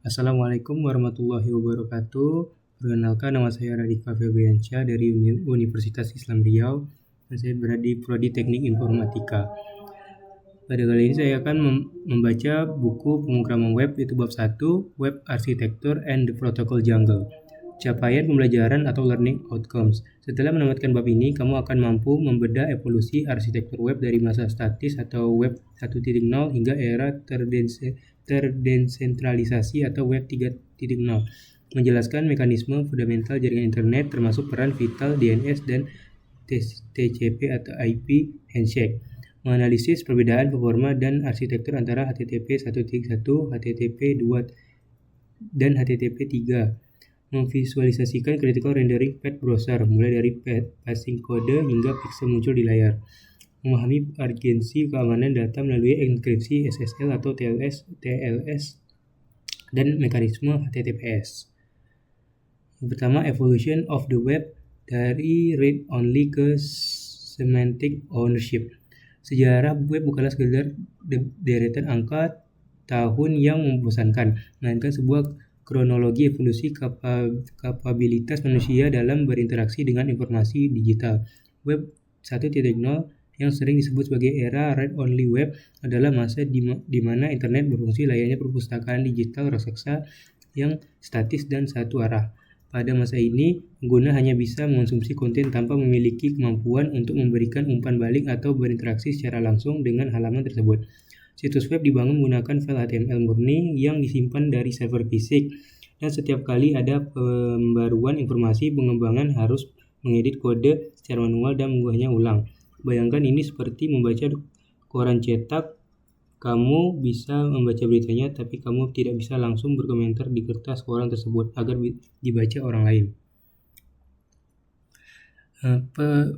Assalamualaikum warahmatullahi wabarakatuh. Perkenalkan, nama saya Radika Febriansyah dari Universitas Islam Riau dan saya berada di Prodi Teknik Informatika. Pada kali ini saya akan membaca buku pemrograman web, yaitu bab 1, Web Architecture and the Protocol Jungle. Capaian pembelajaran atau learning outcomes. Setelah menamatkan bab ini, kamu akan mampu membedah evolusi arsitektur web dari masa statis atau web 1.0 hingga era terdesentralisasi atau web 3.0. Menjelaskan mekanisme fundamental jaringan internet termasuk peran vital DNS dan TCP atau IP handshake. Menganalisis perbedaan performa dan arsitektur antara HTTP 1.1, HTTP 2, dan HTTP 3. Memvisualisasikan critical rendering path browser, mulai dari passing kode hingga pixel muncul di layar. Memahami urgensi keamanan data melalui enkripsi SSL atau TLS dan mekanisme HTTPS. Yang pertama, evolution of the web dari read-only ke semantic ownership. Sejarah web bukanlah sekedar deretan angka tahun yang membosankan, melainkan sebuah kronologi evolusi kapabilitas manusia dalam berinteraksi dengan informasi digital. Web 1.0 yang sering disebut sebagai era read-only web adalah masa di mana internet berfungsi layaknya perpustakaan digital raksasa yang statis dan satu arah. Pada masa ini, pengguna hanya bisa mengonsumsi konten tanpa memiliki kemampuan untuk memberikan umpan balik atau berinteraksi secara langsung dengan halaman tersebut. Situs web dibangun menggunakan file HTML murni yang disimpan dari server fisik, dan setiap kali ada pembaruan informasi, pengembangan harus mengedit kode secara manual dan mengunggahnya ulang. Bayangkan ini seperti membaca koran cetak. Kamu bisa membaca beritanya, tapi kamu tidak bisa langsung berkomentar di kertas koran tersebut agar dibaca orang lain.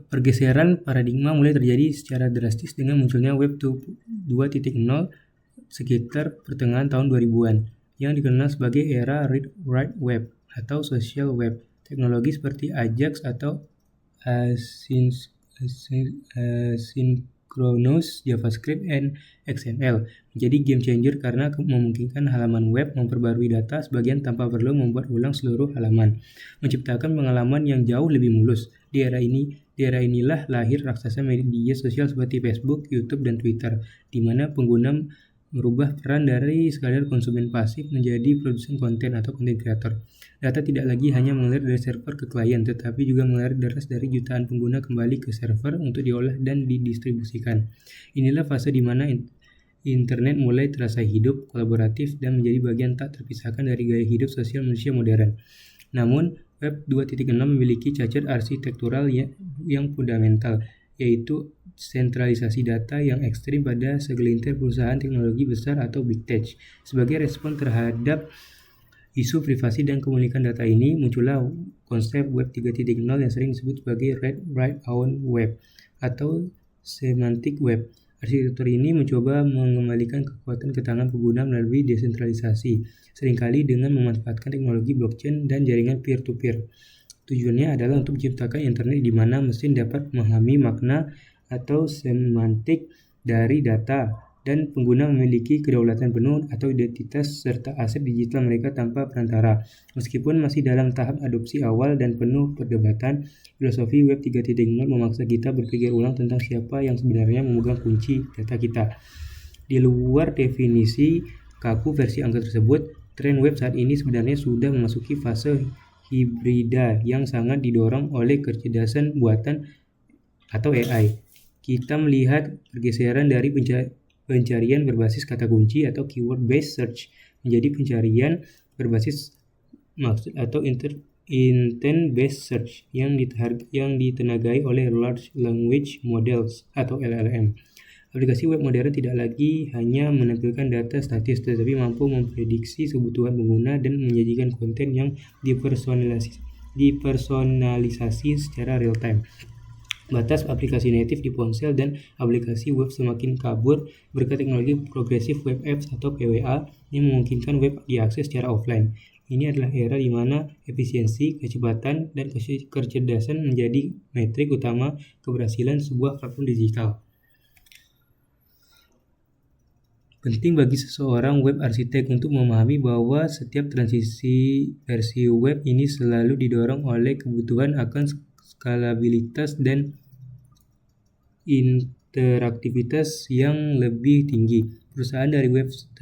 Pergeseran paradigma mulai terjadi secara drastis dengan munculnya Web 2.0 sekitar pertengahan tahun 2000-an, yang dikenal sebagai era Read-Write Web atau social web. Teknologi seperti Ajax atau Asynchronous JavaScript and XML menjadi game changer karena memungkinkan halaman web memperbarui data sebagian tanpa perlu membuat ulang seluruh halaman, menciptakan pengalaman yang jauh lebih mulus. Di era inilah lahir raksasa media sosial seperti Facebook, YouTube, dan Twitter, di mana pengguna merubah peran dari sekadar konsumen pasif menjadi produsen konten atau content creator. Data tidak lagi hanya mengalir dari server ke klien, tetapi juga mengalir deras dari jutaan pengguna kembali ke server untuk diolah dan didistribusikan. Inilah fase di mana internet mulai terasa hidup, kolaboratif, dan menjadi bagian tak terpisahkan dari gaya hidup sosial manusia modern. Namun, Web 2.0 memiliki cacat arsitektural yang fundamental, yaitu sentralisasi data yang ekstrim pada segelintir perusahaan teknologi besar atau big tech. Sebagai respon terhadap isu privasi dan kepemilikan data ini, muncullah konsep Web 3.0 yang sering disebut sebagai Read-Write-Own Web atau semantic web. Arsitektur ini mencoba mengembalikan kekuatan ke tangan pengguna melalui desentralisasi, seringkali dengan memanfaatkan teknologi blockchain dan jaringan peer-to-peer. Tujuannya adalah untuk menciptakan internet di mana mesin dapat memahami makna atau semantik dari data, dan pengguna memiliki kedaulatan penuh atau identitas serta aset digital mereka tanpa perantara. Meskipun masih dalam tahap adopsi awal dan penuh perdebatan, filosofi Web 3.0 memaksa kita berpikir ulang tentang siapa yang sebenarnya memegang kunci data kita. Di luar definisi kaku versi angka tersebut, tren web saat ini sebenarnya sudah memasuki fase hibrida yang sangat didorong oleh kecerdasan buatan atau AI. Kita melihat pergeseran dari pencarian berbasis kata kunci atau keyword-based search menjadi pencarian berbasis maksud atau intent-based search yang ditenagai oleh large language models atau LLM. Aplikasi web modern tidak lagi hanya menampilkan data statis, tetapi mampu memprediksi kebutuhan pengguna dan menyajikan konten yang dipersonalisasi secara real time. Batas aplikasi native di ponsel dan aplikasi web semakin kabur berkat teknologi progresif web apps atau PWA yang memungkinkan web diakses secara offline. Ini adalah era di mana efisiensi, kecepatan, dan kecerdasan menjadi metrik utama keberhasilan sebuah platform digital. Penting bagi seseorang web arsitek untuk memahami bahwa setiap transisi versi web ini selalu didorong oleh kebutuhan akan skalabilitas dan interaktivitas yang lebih tinggi. Perusahaan dari web 1.0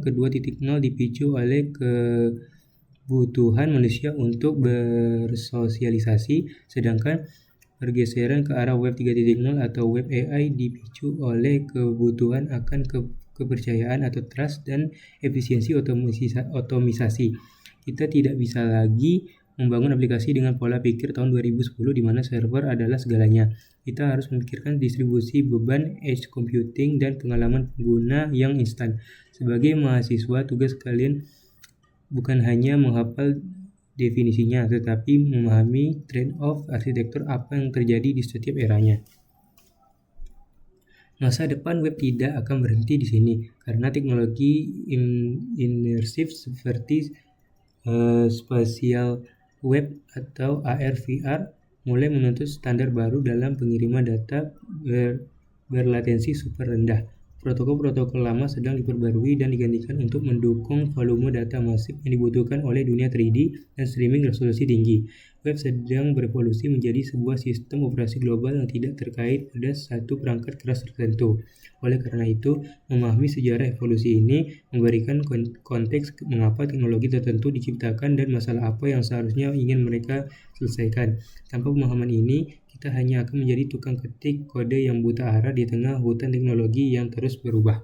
ke 2.0 dipicu oleh kebutuhan manusia untuk bersosialisasi, sedangkan pergeseran ke arah web 3.0 atau web AI dipicu oleh kebutuhan akan kepercayaan atau trust dan efisiensi otomisasi. Kita tidak bisa lagi membangun aplikasi dengan pola pikir tahun 2010 di mana server adalah segalanya. Kita harus memikirkan distribusi beban, edge computing, dan pengalaman pengguna yang instan. Sebagai mahasiswa, tugas kalian bukan hanya menghafal definisinya, tetapi memahami trade-off arsitektur apa yang terjadi di setiap eranya. Masa depan web tidak akan berhenti di sini, karena teknologi imersif seperti spatial web atau AR/VR mulai menuntut standar baru dalam pengiriman data berlatensi super rendah. Protokol-protokol lama sedang diperbarui dan digantikan untuk mendukung volume data masif yang dibutuhkan oleh dunia 3D dan streaming resolusi tinggi. Web sedang berevolusi menjadi sebuah sistem operasi global yang tidak terkait pada satu perangkat keras tertentu. Oleh karena itu, memahami sejarah evolusi ini memberikan konteks mengapa teknologi tertentu diciptakan dan masalah apa yang seharusnya ingin mereka selesaikan. Tanpa pemahaman ini, kita hanya akan menjadi tukang ketik kode yang buta arah di tengah hutan teknologi yang terus berubah.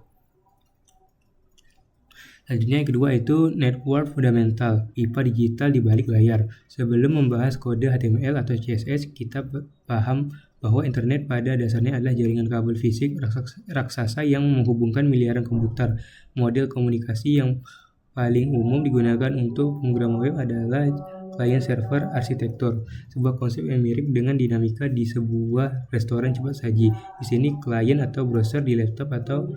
Selanjutnya yang kedua itu network fundamental, IPA digital di balik layar. Sebelum membahas kode HTML atau CSS, kita paham bahwa internet pada dasarnya adalah jaringan kabel fisik raksasa yang menghubungkan miliaran komputer. Model komunikasi yang paling umum digunakan untuk pemrograman web adalah client-server arsitektur, sebuah konsep yang mirip dengan dinamika di sebuah restoran cepat saji. Di sini, klien atau browser di laptop atau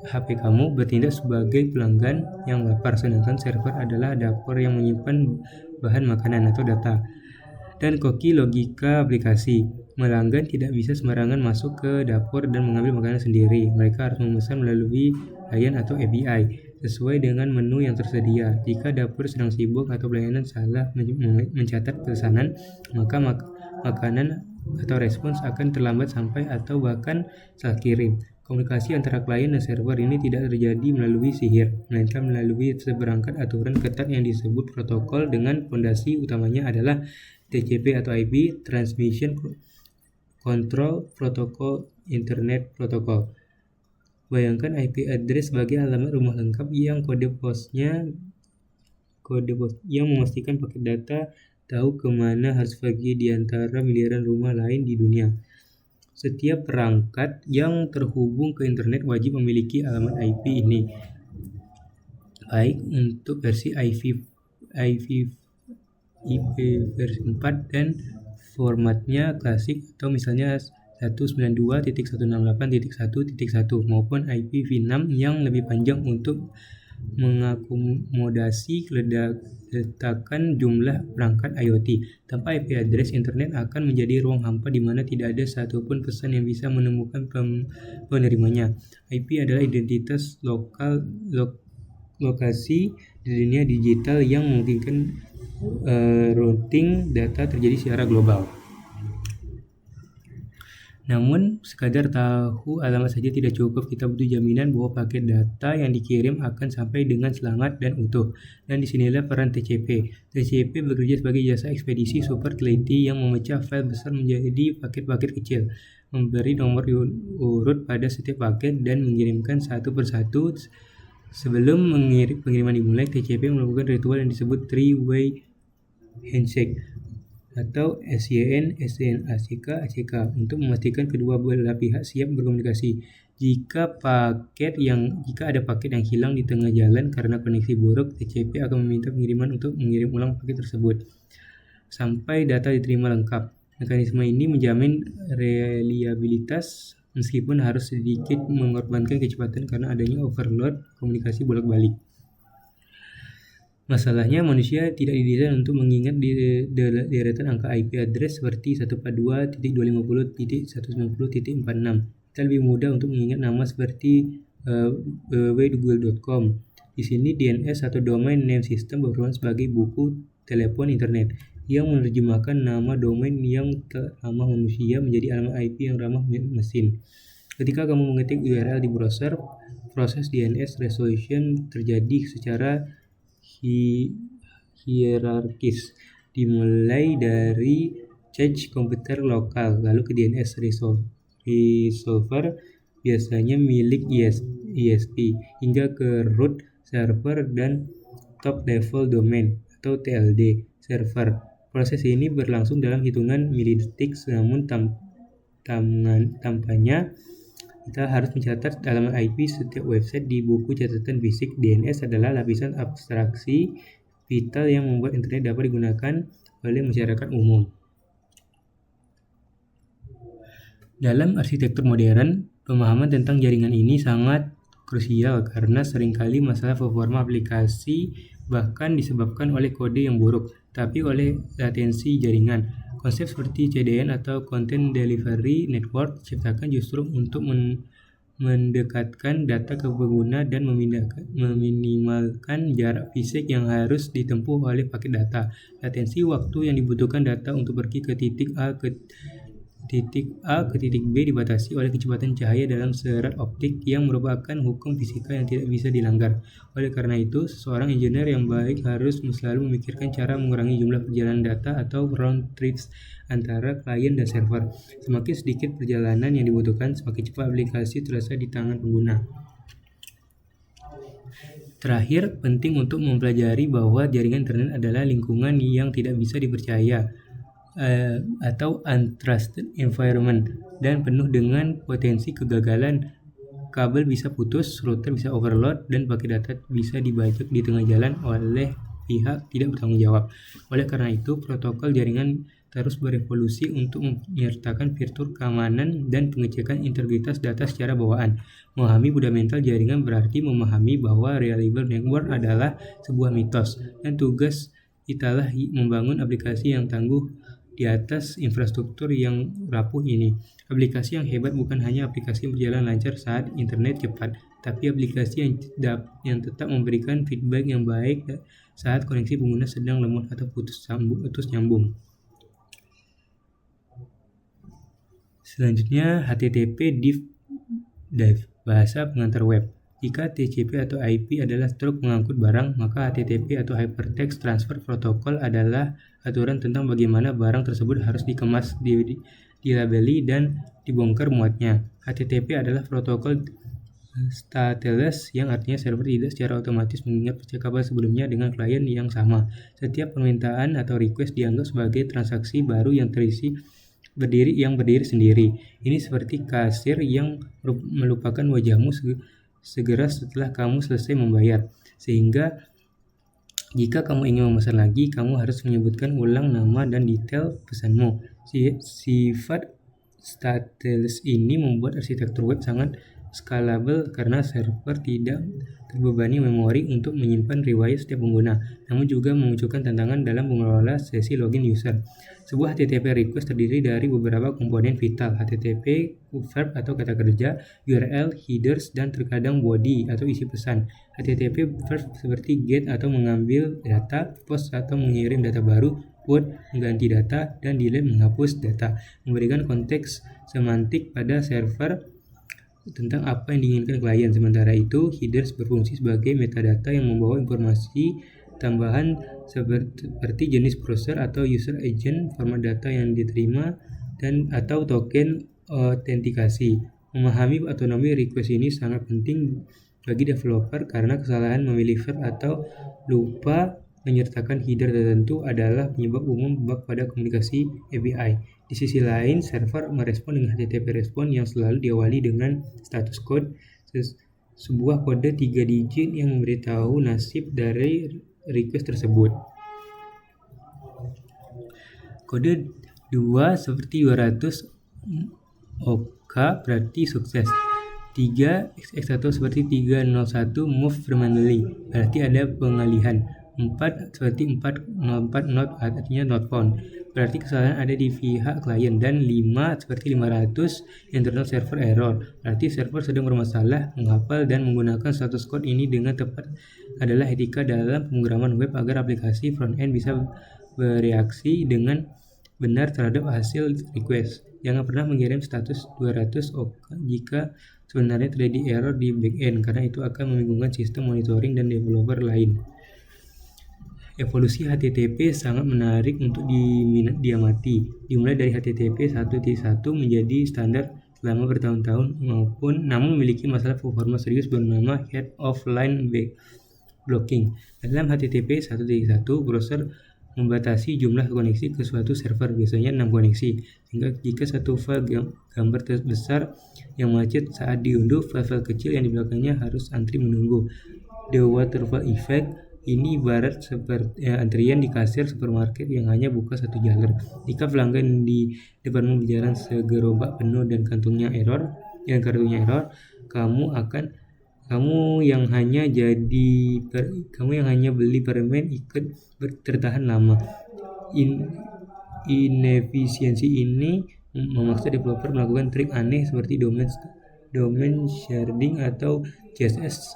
HP kamu bertindak sebagai pelanggan yang lapar, sedangkan server adalah dapur yang menyimpan bahan makanan atau data. Dan koki logika aplikasi. Pelanggan tidak bisa sembarangan masuk ke dapur dan mengambil makanan sendiri. Mereka harus memesan melalui layan atau API sesuai dengan menu yang tersedia. Jika dapur sedang sibuk atau pelayanan salah mencatat pesanan, maka makanan atau respons akan terlambat sampai atau bahkan salah kirim. Komunikasi antara klien dan server ini tidak terjadi melalui sihir, melainkan melalui seperangkat aturan ketat yang disebut protokol dengan fondasi utamanya adalah TCP atau IP, Transmission Control Protocol, Internet Protocol. Bayangkan IP address sebagai alamat rumah lengkap yang kode pos yang memastikan paket data tahu kemana harus pergi di antara miliaran rumah lain di dunia. Setiap perangkat yang terhubung ke internet wajib memiliki alamat IP ini, baik untuk versi IP versi 4 dan formatnya klasik atau misalnya 192.168.1.1 maupun IPv6 yang lebih panjang untuk mengakomodasi ledakan jumlah perangkat IoT. Tanpa IP address, internet akan menjadi ruang hampa di mana tidak ada satupun pesan yang bisa menemukan penerimanya. IP adalah identitas lokasi di dunia digital yang memungkinkan routing data terjadi secara global. Namun, sekadar tahu alamat saja tidak cukup. Kita butuh jaminan bahwa paket data yang dikirim akan sampai dengan selamat dan utuh. Dan disinilah peran TCP. TCP bekerja sebagai jasa ekspedisi super teliti yang memecah file besar menjadi paket-paket kecil, memberi nomor urut pada setiap paket, dan mengirimkan satu persatu. Sebelum pengiriman dimulai, TCP melakukan ritual yang disebut three-way handshake atau SYN, SN, ACK, ACK untuk memastikan kedua belah pihak siap berkomunikasi. Jika ada paket yang hilang di tengah jalan karena koneksi buruk, TCP akan meminta pengiriman untuk mengirim ulang paket tersebut sampai data diterima lengkap. Mekanisme ini menjamin reliabilitas meskipun harus sedikit mengorbankan kecepatan karena adanya overload komunikasi bolak-balik. Masalahnya, manusia tidak didesain untuk mengingat deretan angka IP address seperti 142.250.190.46. Kita lebih mudah untuk mengingat nama seperti www.google.com. Di sini DNS atau Domain Name System berperan sebagai buku telepon internet yang menerjemahkan nama domain yang ramah manusia menjadi alamat IP yang ramah mesin. Ketika kamu mengetik URL di browser, proses DNS resolution terjadi secara hierarkis, dimulai dari cache komputer lokal, lalu ke DNS resolver biasanya milik ISP, hingga ke root server dan top level domain atau TLD server. Proses ini berlangsung dalam hitungan milidetik, namun tampaknya kita harus mencatat alamat IP setiap website di buku catatan fisik. DNS adalah lapisan abstraksi vital yang membuat internet dapat digunakan oleh masyarakat umum. Dalam arsitektur modern, pemahaman tentang jaringan ini sangat krusial karena seringkali masalah performa aplikasi bahkan disebabkan oleh kode yang buruk, tapi oleh latensi jaringan. Konsep seperti CDN atau Content Delivery Network diciptakan justru untuk mendekatkan data ke pengguna dan meminimalkan jarak fisik yang harus ditempuh oleh paket data. Latensi waktu yang dibutuhkan data untuk pergi ke titik A ke titik B dibatasi oleh kecepatan cahaya dalam serat optik yang merupakan hukum fisika yang tidak bisa dilanggar. Oleh karena itu, seorang engineer yang baik harus selalu memikirkan cara mengurangi jumlah perjalanan data atau round trips antara klien dan server. Semakin sedikit perjalanan yang dibutuhkan, semakin cepat aplikasi terasa di tangan pengguna. Terakhir, penting untuk mempelajari bahwa jaringan internet adalah lingkungan yang tidak bisa dipercaya atau untrusted environment dan penuh dengan potensi kegagalan. Kabel bisa putus, router bisa overload, dan paket data bisa dibajak di tengah jalan oleh pihak tidak bertanggung jawab. Oleh karena itu, protokol jaringan terus berevolusi untuk menyertakan fitur keamanan dan pengecekan integritas data secara bawaan. Memahami fundamental jaringan berarti memahami bahwa reliable network adalah sebuah mitos, dan tugas kitalah membangun aplikasi yang tangguh di atas infrastruktur yang rapuh ini. Aplikasi yang hebat bukan hanya aplikasi yang berjalan lancar saat internet cepat, tapi aplikasi yang tetap memberikan feedback yang baik saat koneksi pengguna sedang lemah atau putus nyambung. Selanjutnya, HTTP div, bahasa pengantar web. Jika TCP atau IP adalah truk mengangkut barang, maka HTTP atau Hypertext Transfer Protocol adalah aturan tentang bagaimana barang tersebut harus dikemas, dilabeli, dan dibongkar muatnya. HTTP adalah protokol stateless yang artinya server tidak secara otomatis mengingat percakapan sebelumnya dengan klien yang sama. Setiap permintaan atau request dianggap sebagai transaksi baru yang berdiri sendiri. Ini seperti kasir yang melupakan wajahmu segera setelah kamu selesai membayar. Sehingga jika kamu ingin memesan lagi, kamu harus menyebutkan ulang nama dan detail pesanmu. Sifat stateless ini membuat arsitektur web sangat scalable karena server tidak terbebani memori untuk menyimpan riwayat setiap pengguna, namun juga memunculkan tantangan dalam mengelola sesi login user. Sebuah HTTP request terdiri dari beberapa komponen vital: HTTP, verb atau kata kerja, URL, headers, dan terkadang body atau isi pesan. HTTP verb seperti get atau mengambil data, post atau mengirim data baru, put mengganti data, dan delete menghapus data, memberikan konteks semantik pada server tentang apa yang diinginkan klien. Sementara itu, headers berfungsi sebagai metadata yang membawa informasi tambahan seperti jenis browser atau user agent, format data yang diterima, dan atau token autentikasi. Memahami otonomi request ini sangat penting bagi developer karena kesalahan memilih verb atau lupa menyertakan header tertentu adalah penyebab umum bug pada komunikasi API. Di sisi lain, server merespon dengan HTTP respon yang selalu diawali dengan status code, sebuah kode 3 digit yang memberitahu nasib dari request tersebut. Kode 2 seperti 200 OK berarti sukses. 3 x1 seperti 301 move permanently berarti ada pengalihan. 4 seperti 404 not artinya not found. berarti kesalahan ada di pihak klien. Dan 5 seperti 500 internal server error, berarti server sedang bermasalah. Menghafal dan menggunakan status code ini dengan tepat adalah etika dalam pemrograman web agar aplikasi front-end bisa bereaksi dengan benar terhadap hasil request. Jangan pernah mengirim status 200 OK jika sebenarnya terjadi error di backend, karena itu akan membingungkan sistem monitoring dan developer lain. Evolusi HTTP sangat menarik untuk diamati. Dimulai dari HTTP 1.1 menjadi standar selama bertahun-tahun, namun memiliki masalah performa serius bernama Head of Line Blocking. Dalam HTTP 1.1, browser membatasi jumlah koneksi ke suatu server, biasanya 6 koneksi, sehingga jika satu file gambar besar yang macet saat diunduh, file-file kecil yang di belakangnya harus antri menunggu. The waterfall effect ini ibarat seperti antrian di kasir supermarket yang hanya buka satu jalur. Jika pelanggan di depanmu berjalan segerobak penuh dan kartunya error, kamu yang hanya beli permen ikut tertahan lama. Inefisiensi ini memaksa developer melakukan trik aneh seperti domain sharding atau CSS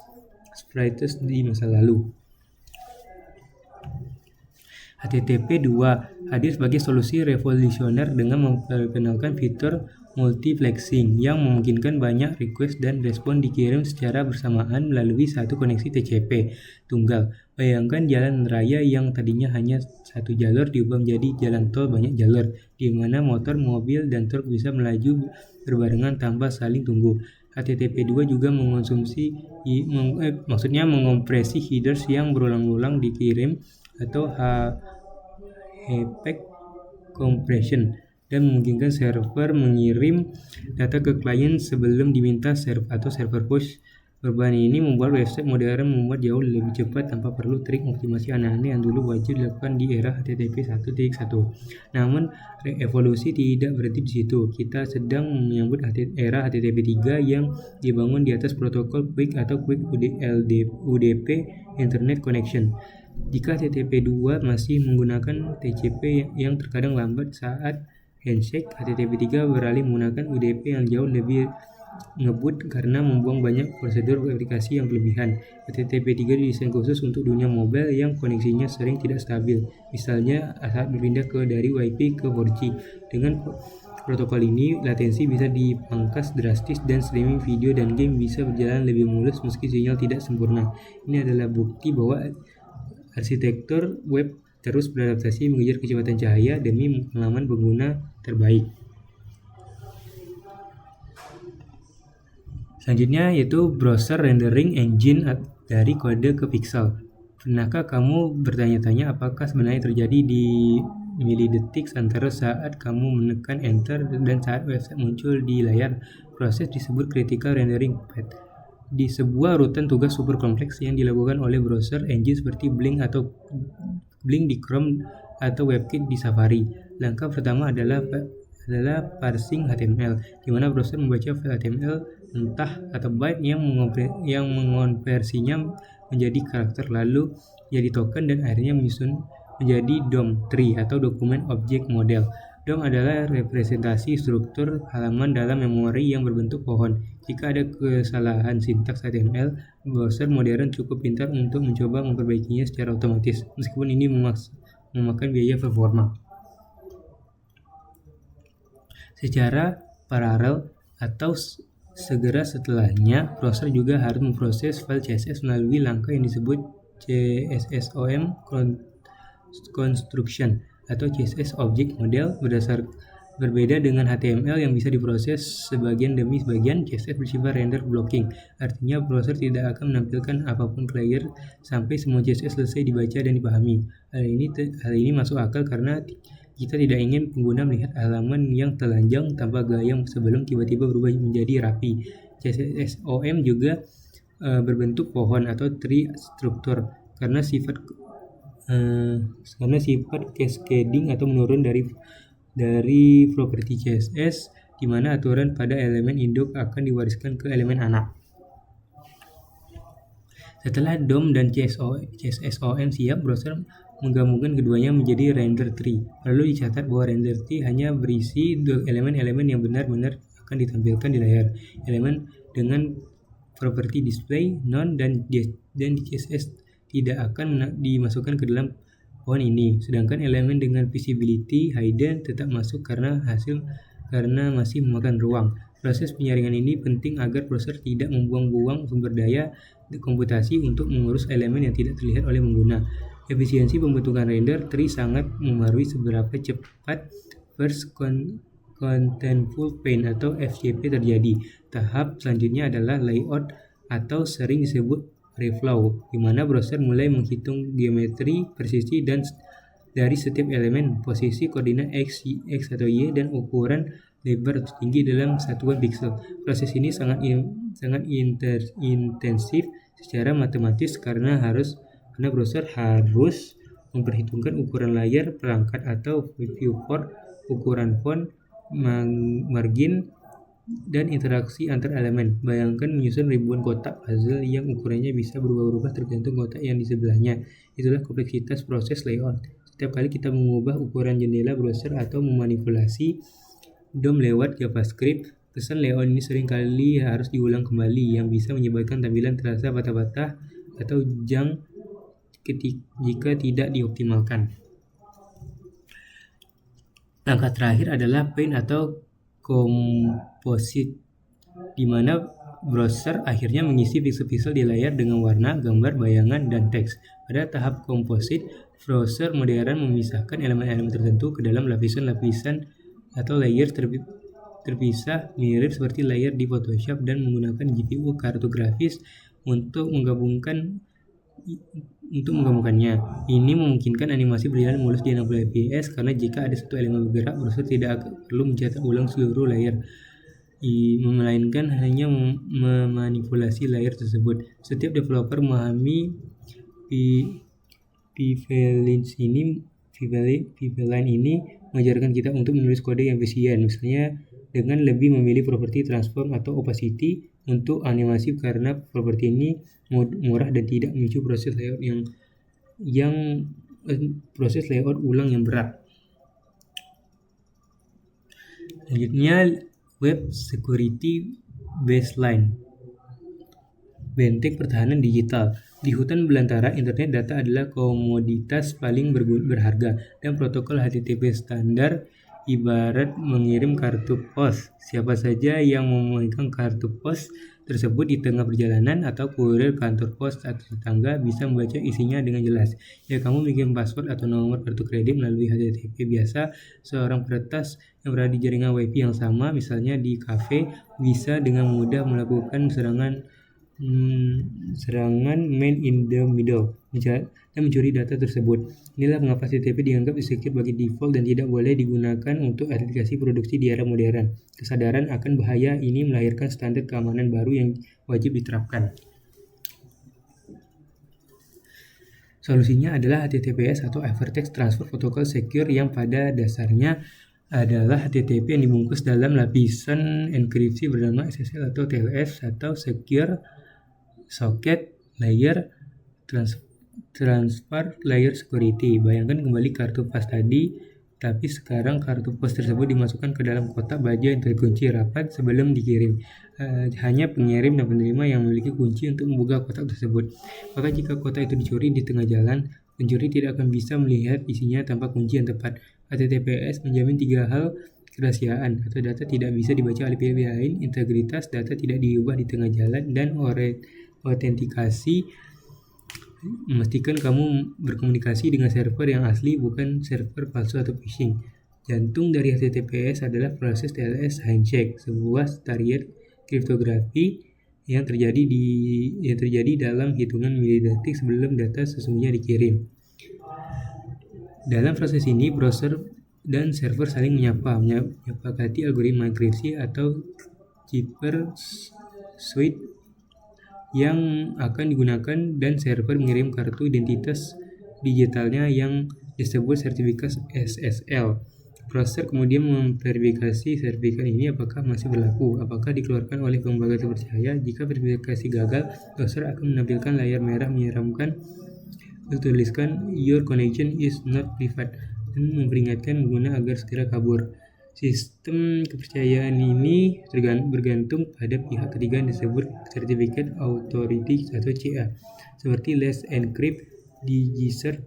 sprites di masa lalu. HTTP 2 hadir sebagai solusi revolusioner dengan memperkenalkan fitur multiplexing yang memungkinkan banyak request dan respon dikirim secara bersamaan melalui satu koneksi TCP tunggal. Bayangkan jalan raya yang tadinya hanya satu jalur diubah menjadi jalan tol banyak jalur, di mana motor, mobil, dan truk bisa melaju berbarengan tanpa saling tunggu. HTTP 2 juga mengompresi headers yang berulang-ulang dikirim atau HTTP compression, dan memungkinkan server mengirim data ke klien sebelum diminta server push. Perubahan ini membuat website modern membuat jauh lebih cepat tanpa perlu trik optimasi aneh-aneh yang dulu wajib dilakukan di era HTTP 1.1. Namun, evolusi tidak berhenti di situ. Kita sedang menyambut era HTTP 3 yang dibangun di atas protokol QUIC atau Quick UDP Internet Connection. Jika HTTP 2 masih menggunakan TCP yang terkadang lambat saat handshake, HTTP 3 beralih menggunakan UDP yang jauh lebih ngebut karena membuang banyak prosedur aplikasi yang berlebihan. HTTP 3 didesain khusus untuk dunia mobile yang koneksinya sering tidak stabil, misalnya saat berpindah dari Wi-Fi ke 4G. Dengan protokol ini, latensi bisa dipangkas drastis dan streaming video dan game bisa berjalan lebih mulus meski sinyal tidak sempurna. Ini adalah bukti bahwa arsitektur web terus beradaptasi mengejar kecepatan cahaya demi pengalaman pengguna terbaik. Selanjutnya yaitu browser rendering engine dari kode ke pixel. Pernahkah kamu bertanya-tanya apakah sebenarnya terjadi di milidetik antara saat kamu menekan enter dan saat website muncul di layar? Proses disebut critical rendering path. Di sebuah rutan tugas super kompleks yang dilakukan oleh browser engine seperti Blink di Chrome atau WebKit di Safari. Langkah pertama adalah parsing HTML, di mana browser membaca file HTML entah atau byte yang mengonversinya menjadi karakter, lalu jadi token, dan akhirnya menyusun menjadi DOM tree atau dokumen object model. DOM adalah representasi struktur halaman dalam memori yang berbentuk pohon. Jika ada kesalahan sintaks HTML, browser modern cukup pintar untuk mencoba memperbaikinya secara otomatis, meskipun ini memakan biaya performa. Secara paralel atau segera setelahnya, browser juga harus memproses file CSS melalui langkah yang disebut CSSOM construction atau CSS object model. Berbeda dengan HTML yang bisa diproses sebagian demi sebagian, CSS bersifat render blocking. Artinya browser tidak akan menampilkan apapun ke layar sampai semua CSS selesai dibaca dan dipahami. Hal ini masuk akal karena kita tidak ingin pengguna melihat halaman yang telanjang tanpa gaya sebelum tiba-tiba berubah menjadi rapi. CSSOM juga berbentuk pohon atau tree struktur karena sifat cascading atau menurun dari properti CSS, di mana aturan pada elemen induk akan diwariskan ke elemen anak. Setelah DOM dan CSSOM siap, browser menggabungkan keduanya menjadi render tree. Perlu dicatat bahwa render tree hanya berisi elemen-elemen yang benar-benar akan ditampilkan di layar. Elemen dengan properti display, none, dan CSS tidak akan dimasukkan ke dalam pohon ini. Sedangkan elemen dengan visibility, hidden tetap masuk karena masih memakan ruang. Proses penyaringan ini penting agar browser tidak membuang-buang sumber daya komputasi untuk mengurus elemen yang tidak terlihat oleh pengguna. Efisiensi pembentukan render tree sangat mempengaruhi seberapa cepat first contentful paint atau FCP terjadi. Tahap selanjutnya adalah layout atau sering disebut reflow, di mana browser mulai menghitung geometri, presisi, dan dari setiap elemen, posisi koordinat X atau Y, dan ukuran lebar atau tinggi dalam satuan pixel. Proses ini sangat intensif secara matematis karena browser harus memperhitungkan ukuran layar, perangkat atau viewport, ukuran font, margin, dan interaksi antar elemen. Bayangkan menyusun ribuan kotak puzzle yang ukurannya bisa berubah-ubah tergantung kotak yang di sebelahnya. Itulah kompleksitas proses layout. Setiap kali kita mengubah ukuran jendela browser atau memanipulasi DOM lewat JavaScript, pesan layout ini sering kali harus diulang kembali, yang bisa menyebabkan tampilan terasa patah-patah atau junk jika tidak dioptimalkan. Langkah terakhir adalah paint atau composite, di mana browser akhirnya mengisi pixel-pixel di layar dengan warna, gambar, bayangan, dan teks. Pada tahap composite, browser modern memisahkan elemen-elemen tertentu ke dalam lapisan-lapisan atau layer terpisah mirip seperti layer di Photoshop dan menggunakan GPU kartu grafis untuk menggabungkannya. Ini memungkinkan animasi berjalan mulus di 60 fps karena jika ada satu elemen bergerak, browser tidak perlu mencetak ulang seluruh layer, melainkan hanya memanipulasi layer tersebut. Setiap developer memahami pipeline ini mengajarkan kita untuk menulis kode yang efisien, misalnya dengan lebih memilih properti transform atau opacity untuk animasi karena properti ini murah dan tidak memicu proses layout ulang yang berat. Selanjutnya, web security baseline. Benteng pertahanan digital. Di hutan belantara, internet data adalah komoditas paling berharga, dan protokol HTTP standar ibarat mengirim kartu pos. Siapa saja yang memegang kartu pos tersebut di tengah perjalanan atau kurir kantor pos atau tetangga bisa membaca isinya dengan jelas. Jika kamu bikin password atau nomor kartu kredit melalui HTTP biasa, seorang peretas yang berada di jaringan WiFi yang sama, misalnya di kafe, bisa dengan mudah melakukan serangan man in the middle dan mencuri data tersebut. Inilah mengapa HTTP dianggap insecure bagi default dan tidak boleh digunakan untuk aplikasi produksi di era modern. Kesadaran akan bahaya ini melahirkan standar keamanan baru yang wajib diterapkan. Solusinya adalah HTTPS atau Hypertext Transfer Protocol Secure, yang pada dasarnya adalah HTTP yang dibungkus dalam lapisan enkripsi bernama SSL atau TLS atau Secure Socket Layer Transfer Layer Security. Bayangkan kembali kartu pos tadi, tapi sekarang kartu pos tersebut dimasukkan ke dalam kotak baja yang terkunci rapat sebelum dikirim. Hanya pengirim dan penerima yang memiliki kunci untuk membuka kotak tersebut. Maka jika kotak itu dicuri di tengah jalan, pencuri tidak akan bisa melihat isinya tanpa kunci yang tepat. HTTPS menjamin 3 hal: kerahasiaan atau data tidak bisa dibaca oleh pihak lain, integritas data tidak diubah di tengah jalan, dan autentikasi memastikan kamu berkomunikasi dengan server yang asli, bukan server palsu atau phishing. Jantung dari HTTPS adalah proses TLS handshake, sebuah tarian kriptografi yang terjadi dalam hitungan milidetik sebelum data sesungguhnya dikirim. Dalam proses ini, browser dan server saling menyepakati algoritma enkripsi atau cipher suite yang akan digunakan, dan server mengirim kartu identitas digitalnya yang disebut sertifikat SSL. Browser kemudian memverifikasi sertifikat ini apakah masih berlaku, apakah dikeluarkan oleh lembaga terpercaya. Jika verifikasi gagal, browser akan menampilkan layar merah menyeramkan bertuliskan "Your connection is not private" dan memperingatkan pengguna agar segera kabur. Sistem kepercayaan ini bergantung pada pihak ketiga yang disebut Certificate Authority atau CA, seperti Let's Encrypt, DigiCert,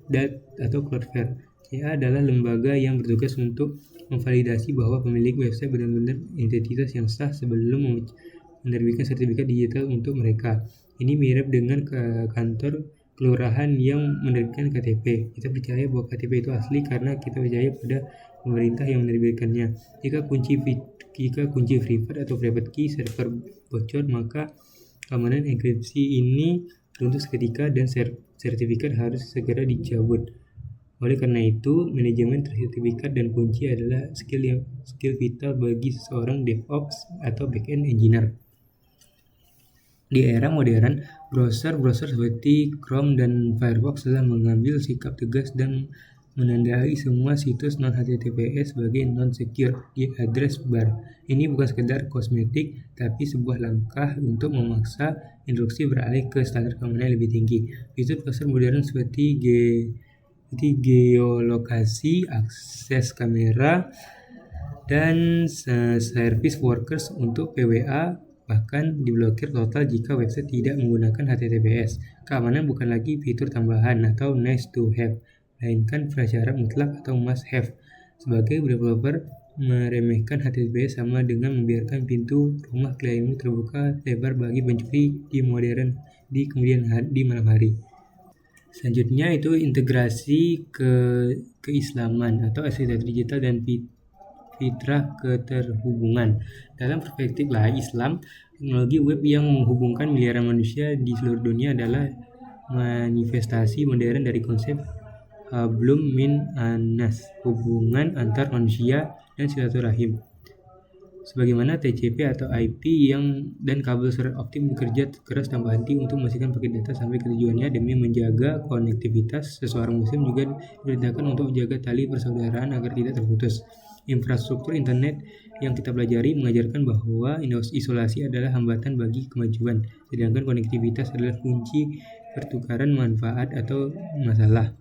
atau Cloudflare. CA adalah lembaga yang bertugas untuk memvalidasi bahwa pemilik website benar-benar identitas yang sah sebelum menerbitkan sertifikat digital untuk mereka. Ini mirip dengan kantor kelurahan yang menerbitkan KTP. Kita percaya bahwa KTP itu asli karena kita percaya pada pemerintah yang menerbitkannya. Jika kunci private atau private key server bocor, maka keamanan enkripsi ini runtuh seketika dan sertifikat harus segera dicabut. Oleh karena itu, manajemen sertifikat dan kunci adalah skill vital bagi seorang DevOps atau backend engineer. Di era modern, browser seperti Chrome dan Firefox telah mengambil sikap tegas dan menandai semua situs non-HTTPS sebagai non-secure di address bar. Ini bukan sekedar kosmetik, tapi sebuah langkah untuk memaksa industri beralih ke standar keamanan yang lebih tinggi. Fitur browser modern seperti geolokasi, akses kamera, dan service workers untuk PWA bahkan diblokir total jika website tidak menggunakan HTTPS. Keamanan bukan lagi fitur tambahan atau nice to have, melainkan prasyarat mutlak atau must have. Sebagai developer, meremehkan HTTPS sama dengan membiarkan pintu rumah klienmu terbuka lebar bagi pencuri di malam hari. Selanjutnya itu integrasi keislaman atau arsitektur digital dan fitrah keterhubungan. Dalam perspektif Islam, teknologi web yang menghubungkan miliaran manusia di seluruh dunia adalah manifestasi modern dari konsep hablum min anas, hubungan antar manusia dan silaturahim. Sebagaimana TCP atau IP dan kabel serat optik bekerja keras tanpa henti untuk memastikan paket data sampai ke tujuannya demi menjaga konektivitas, seseorang muslim juga diperintahkan untuk menjaga tali persaudaraan agar tidak terputus. Infrastruktur internet yang kita pelajari mengajarkan bahwa isolasi adalah hambatan bagi kemajuan, sedangkan konektivitas adalah kunci pertukaran manfaat atau maslahah.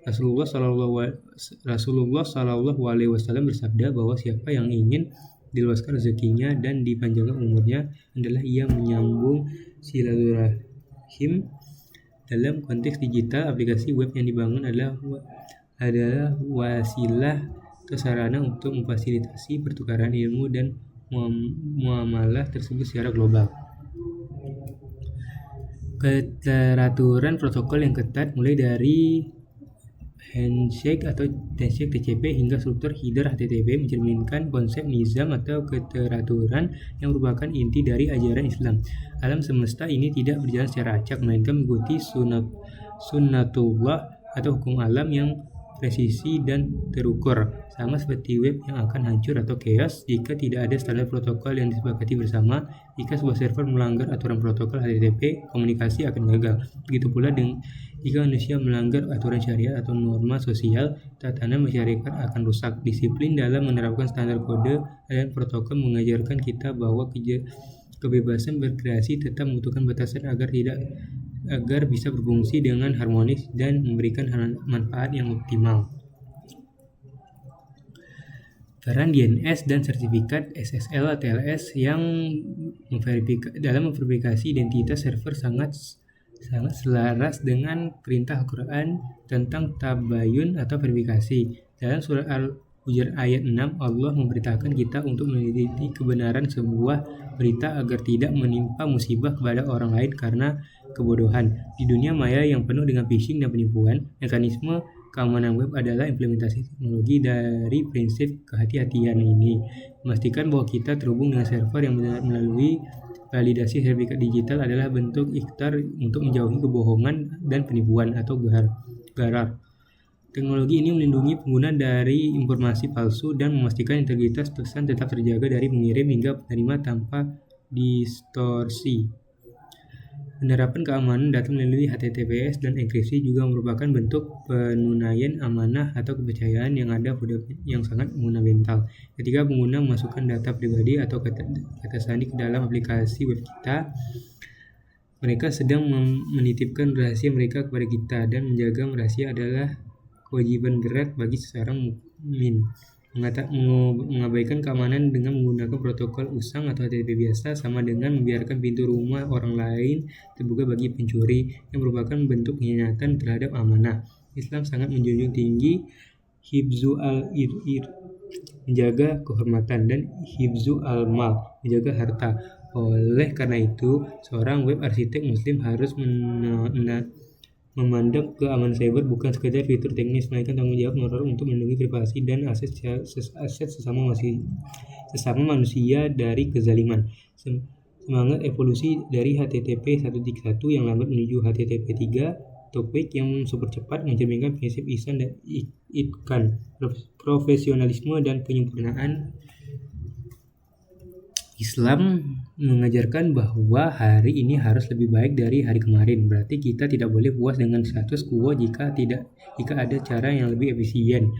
Rasulullah Shallallahu Alaihi Wasallam bersabda bahwa siapa yang ingin diluaskan rezekinya dan dipanjangkan umurnya adalah ia menyambung silaturahim. Dalam konteks digital, aplikasi web yang dibangun adalah wasilah atau sarana untuk memfasilitasi pertukaran ilmu dan muamalah tersebut secara global. Keteraturan protokol yang ketat mulai dari handshake TCP hingga struktur header HTTP mencerminkan konsep nizam atau keteraturan yang merupakan inti dari ajaran Islam. Alam semesta ini tidak berjalan secara acak, melainkan mengikuti sunnatullah atau hukum alam yang presisi dan terukur, sama seperti web yang akan hancur atau chaos jika tidak ada standar protokol yang disepakati bersama. Jika sebuah server melanggar aturan protokol HTTP, komunikasi akan gagal. Begitu pula jika manusia melanggar aturan syariat atau norma sosial, tatanan masyarakat akan rusak. Disiplin dalam menerapkan standar kode dan protokol mengajarkan kita bahwa kebebasan berkreasi tetap membutuhkan batasan agar bisa berfungsi dengan harmonis dan memberikan manfaat yang optimal. Peran DNS dan sertifikat SSL TLS yang dalam memverifikasi identitas server sangat selaras dengan perintah Al-Quran tentang tabayun atau verifikasi. Dalam surah Al-Hujurat ayat 6, Allah memberitakan kita untuk meneliti kebenaran sebuah berita agar tidak menimpa musibah kepada orang lain karena kebodohan. Di dunia maya yang penuh dengan phishing dan penipuan, mekanisme keamanan web adalah implementasi teknologi dari prinsip kehati-hatian ini. Memastikan bahwa kita terhubung dengan server yang benar melalui validasi sertifikat digital adalah bentuk ikhtiar untuk menjauhi kebohongan dan penipuan atau garar. Teknologi ini melindungi pengguna dari informasi palsu dan memastikan integritas pesan tetap terjaga dari pengirim hingga penerima tanpa distorsi. Penerapan keamanan data melalui HTTPS dan enkripsi juga merupakan bentuk penunaian amanah atau kepercayaan yang sangat fundamental. Ketika pengguna memasukkan data pribadi atau kata sandi ke dalam aplikasi web kita, Mereka sedang menitipkan rahasia mereka kepada kita, dan menjaga rahasia adalah kewajiban berat bagi seseorang mukmin. Mengabaikan keamanan dengan menggunakan protokol usang atau HTTP biasa sama dengan membiarkan pintu rumah orang lain terbuka bagi pencuri, yang merupakan bentuk pengkhianatan terhadap amanah. Islam sangat menjunjung tinggi hifzu al-ir, menjaga kehormatan, dan hifzu al-mal, menjaga harta. Oleh karena itu, seorang web arsitek muslim harus memandang keamanan cyber bukan sekedar fitur teknis, melainkan tanggung jawab moral untuk melindungi privasi dan aset sesama manusia dari kezaliman. Semangat evolusi dari HTTP 1.1 yang lambat menuju HTTP 3 atau quick yang super cepat mencerminkan prinsip ihsan dan itqan, profesionalisme dan penyempurnaan. Islam mengajarkan bahwa hari ini harus lebih baik dari hari kemarin. Berarti kita tidak boleh puas dengan status quo jika ada cara yang lebih efisien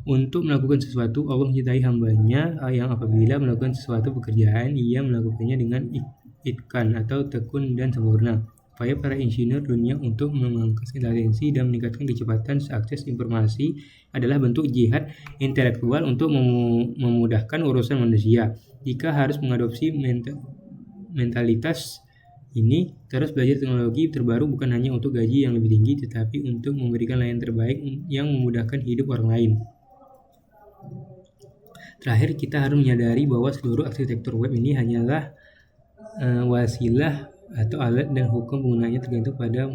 untuk melakukan sesuatu. Allah mencintai hambanya yang apabila melakukan sesuatu pekerjaan, ia melakukannya dengan itqan atau tekun dan sempurna. Upaya para insinyur dunia untuk memangkas latensi dan meningkatkan kecepatan akses informasi adalah bentuk jihad intelektual untuk memudahkan urusan manusia. Jika harus mengadopsi mentalitas ini, terus belajar teknologi terbaru bukan hanya untuk gaji yang lebih tinggi, tetapi untuk memberikan layanan terbaik yang memudahkan hidup orang lain. Terakhir, kita harus menyadari bahwa seluruh arsitektur web ini hanyalah wasilah atau alat, dan hukum penggunaannya tergantung pada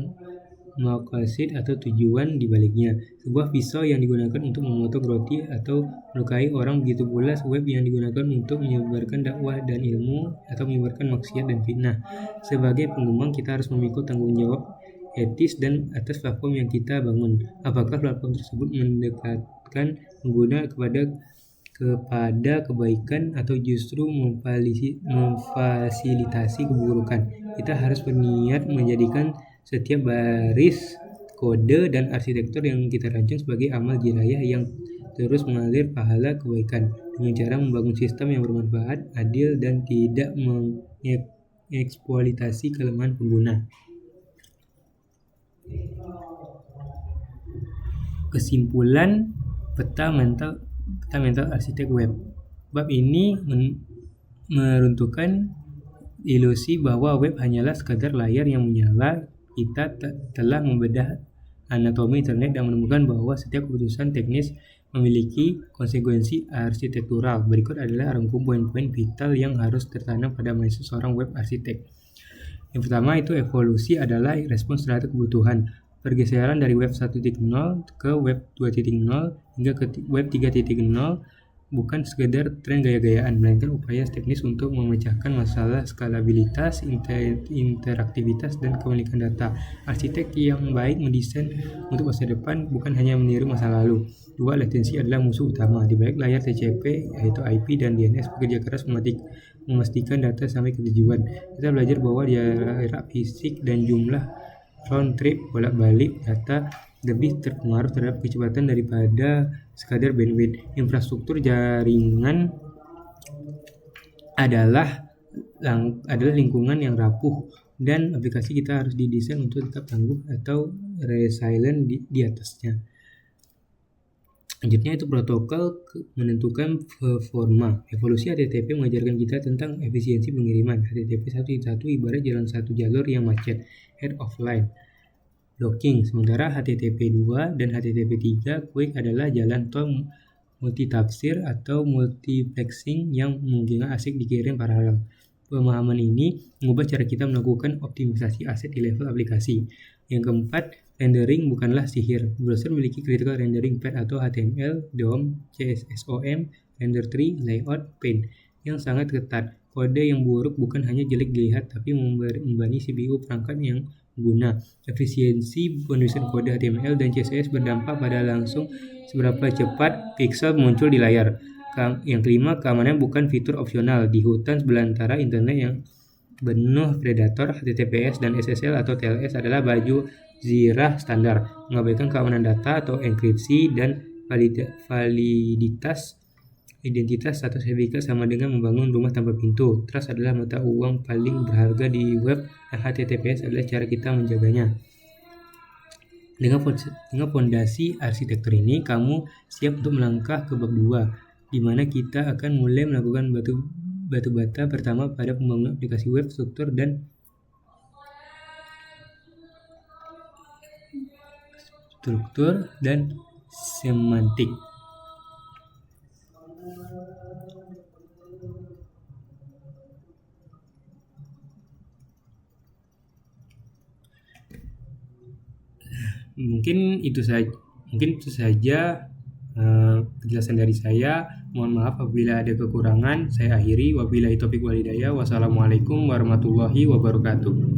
maqasid atau tujuan dibaliknya. Sebuah pisau yang digunakan untuk memotong roti atau melukai orang, begitu pula web yang digunakan untuk menyebarkan dakwah dan ilmu atau menyebarkan maksiat dan fitnah. Sebagai pengembang, kita harus memikul tanggung jawab etis dan atas platform yang kita bangun. Apakah platform tersebut mendekatkan pengguna kepada kebaikan atau justru memfasilitasi keburukan? Kita harus berniat menjadikan setiap baris kode dan arsitektur yang kita rancang sebagai amal jirayah yang terus mengalir pahala kebaikan, dengan cara membangun sistem yang bermanfaat, adil, dan tidak mengeksploitasi kelemahan pengguna. Kesimpulan peta mental arsitek web. Bab ini meruntuhkan ilusi bahwa web hanyalah sekadar layar yang menyala. Kita telah membedah anatomi internet dan menemukan bahwa setiap keputusan teknis memiliki konsekuensi arsitektural. Berikut adalah rangkum poin-poin vital yang harus tertanam pada mindset seorang web arsitek. Yang pertama itu evolusi adalah respons terhadap kebutuhan. Pergeseran dari web 1.0 ke web 2.0 hingga ke web 3.0 bukan sekedar tren gaya-gayaan, melainkan upaya teknis untuk memecahkan masalah skalabilitas, interaktivitas, dan kepemilikan data. Arsitek yang baik mendesain untuk masa depan, bukan hanya meniru masa lalu. 2. Latensi adalah musuh utama. Di balik layar TCP, yaitu IP dan DNS, bekerja keras memastikan data sampai ke tujuan. Kita belajar bahwa jarak fisik dan jumlah round trip bolak-balik data lebih terpengaruh terhadap kecepatan daripada sekadar bandwidth. Infrastruktur jaringan adalah lingkungan yang rapuh, dan aplikasi kita harus didesain untuk tetap tangguh atau resilient di atasnya. Selanjutnya itu protokol menentukan performa. Evolusi HTTP mengajarkan kita tentang efisiensi pengiriman. HTTP 1.1 ibarat jalan satu jalur yang macet, head of line blocking, sementara HTTP 2 dan HTTP 3 quick adalah jalan tol multitafsir atau multiplexing yang memungkinkan aset dikirim paralel. Pemahaman ini mengubah cara kita melakukan optimisasi aset di level aplikasi. Yang keempat, rendering bukanlah sihir. Browser memiliki critical rendering path atau HTML, DOM, CSSOM, render tree, layout, paint yang sangat ketat. Kode yang buruk bukan hanya jelek dilihat, tapi membebani CPU perangkat yang pengguna. Efisiensi penulisan kode HTML dan CSS berdampak pada langsung seberapa cepat pixel muncul di layar. Yang kelima, keamanan bukan fitur opsional. Di hutan sebelantara internet yang penuh predator, HTTPS dan SSL atau TLS adalah baju zirah standar. Mengabaikan keamanan data atau enkripsi dan validitas Identitas atau sertifikat sama dengan membangun rumah tanpa pintu. Trust adalah mata uang paling berharga di web, dan HTTPS adalah cara kita menjaganya. Dengan fondasi arsitektur ini, kamu siap untuk melangkah ke bab 2, di mana kita akan mulai melakukan batu bata pertama pada pembangunan aplikasi web, struktur dan semantik. Mungkin itu saja penjelasan dari saya. Mohon maaf apabila ada kekurangan. Saya akhiri. Wabillahi taufiq wal hidayah. Wassalamualaikum warahmatullahi wabarakatuh.